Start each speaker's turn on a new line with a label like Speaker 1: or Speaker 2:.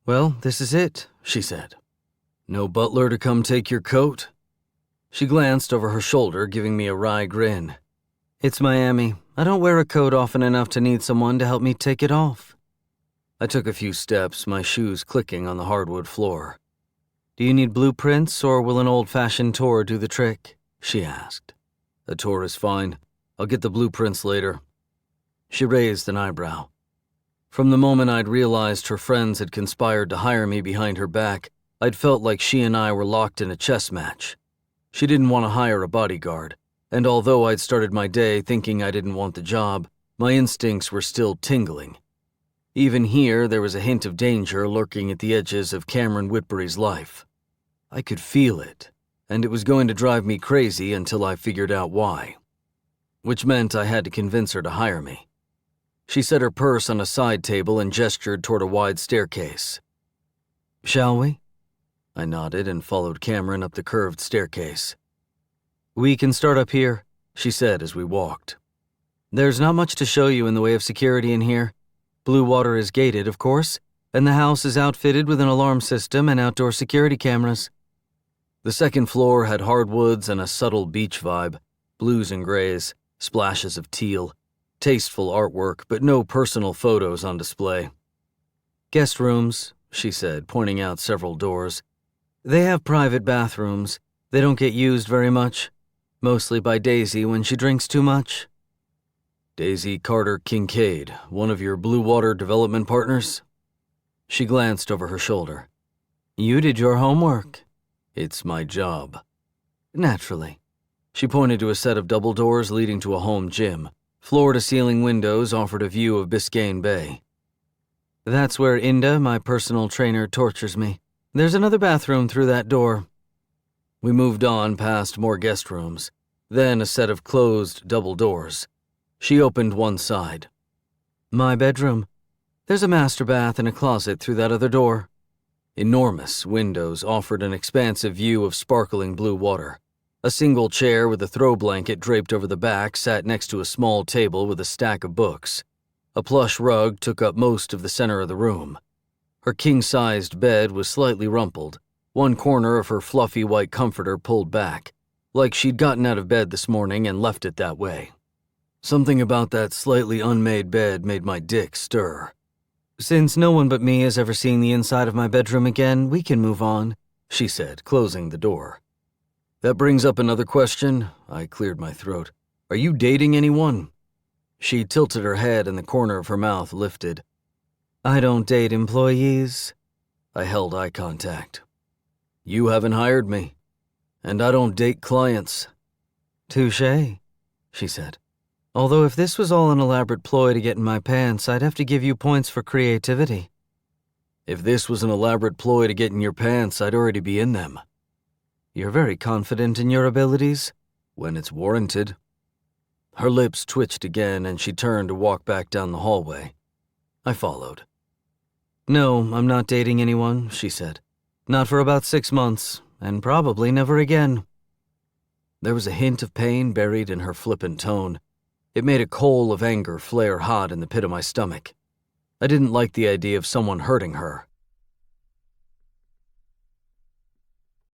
Speaker 1: Well, this is it, she said. No butler to come take your coat? She glanced over her shoulder, giving me a wry grin. It's Miami. I don't wear a coat often enough to need someone to help me take it off. I took a few steps, my shoes clicking on the hardwood floor. Do you need blueprints, or will an old-fashioned tour do the trick? She asked. A tour is fine. I'll get the blueprints later. She raised an eyebrow. From the moment I'd realized her friends had conspired to hire me behind her back, I'd felt like she and I were locked in a chess match. She didn't want to hire a bodyguard, and although I'd started my day thinking I didn't want the job, my instincts were still tingling. Even here, there was a hint of danger lurking at the edges of Cameron Whitbury's life. I could feel it, and it was going to drive me crazy until I figured out why. Which meant I had to convince her to hire me. She set her purse on a side table and gestured toward a wide staircase. Shall we? I nodded and followed Cameron up the curved staircase. We can start up here, she said as we walked. There's not much to show you in the way of security in here. Blue Water is gated, of course, and the house is outfitted with an alarm system and outdoor security cameras. The second floor had hardwoods and a subtle beach vibe, blues and grays, splashes of teal, tasteful artwork, but no personal photos on display. Guest rooms, she said, pointing out several doors. They have private bathrooms. They don't get used very much, mostly by Daisy when she drinks too much. Daisy Carter Kincaid, one of your Blue Water development partners? She glanced over her shoulder. You did your homework. It's my job. Naturally. She pointed to a set of double doors leading to a home gym. Floor-to-ceiling windows offered a view of Biscayne Bay. That's where Inda, my personal trainer, tortures me. There's another bathroom through that door. We moved on past more guest rooms, then a set of closed double doors. She opened one side. My bedroom. There's a master bath and a closet through that other door. Enormous windows offered an expansive view of sparkling blue water. A single chair with a throw blanket draped over the back sat next to a small table with a stack of books. A plush rug took up most of the center of the room. Her king-sized bed was slightly rumpled, one corner of her fluffy white comforter pulled back, like she'd gotten out of bed this morning and left it that way. Something about that slightly unmade bed made my dick stir. Since no one but me has ever seen the inside of my bedroom again, we can move on, she said, closing the door. That brings up another question. I cleared my throat. Are you dating anyone? She tilted her head and the corner of her mouth lifted. I don't date employees. I held eye contact. You haven't hired me, and I don't date clients. Touché, she said. Although if this was all an elaborate ploy to get in my pants, I'd have to give you points for creativity. If this was an elaborate ploy to get in your pants, I'd already be in them. You're very confident in your abilities, when it's warranted. Her lips twitched again and she turned to walk back down the hallway. I followed. No, I'm not dating anyone, she said. Not for about 6 months, and probably never again. There was a hint of pain buried in her flippant tone. It made a coal of anger flare hot in the pit of my stomach. I didn't like the idea of someone hurting her,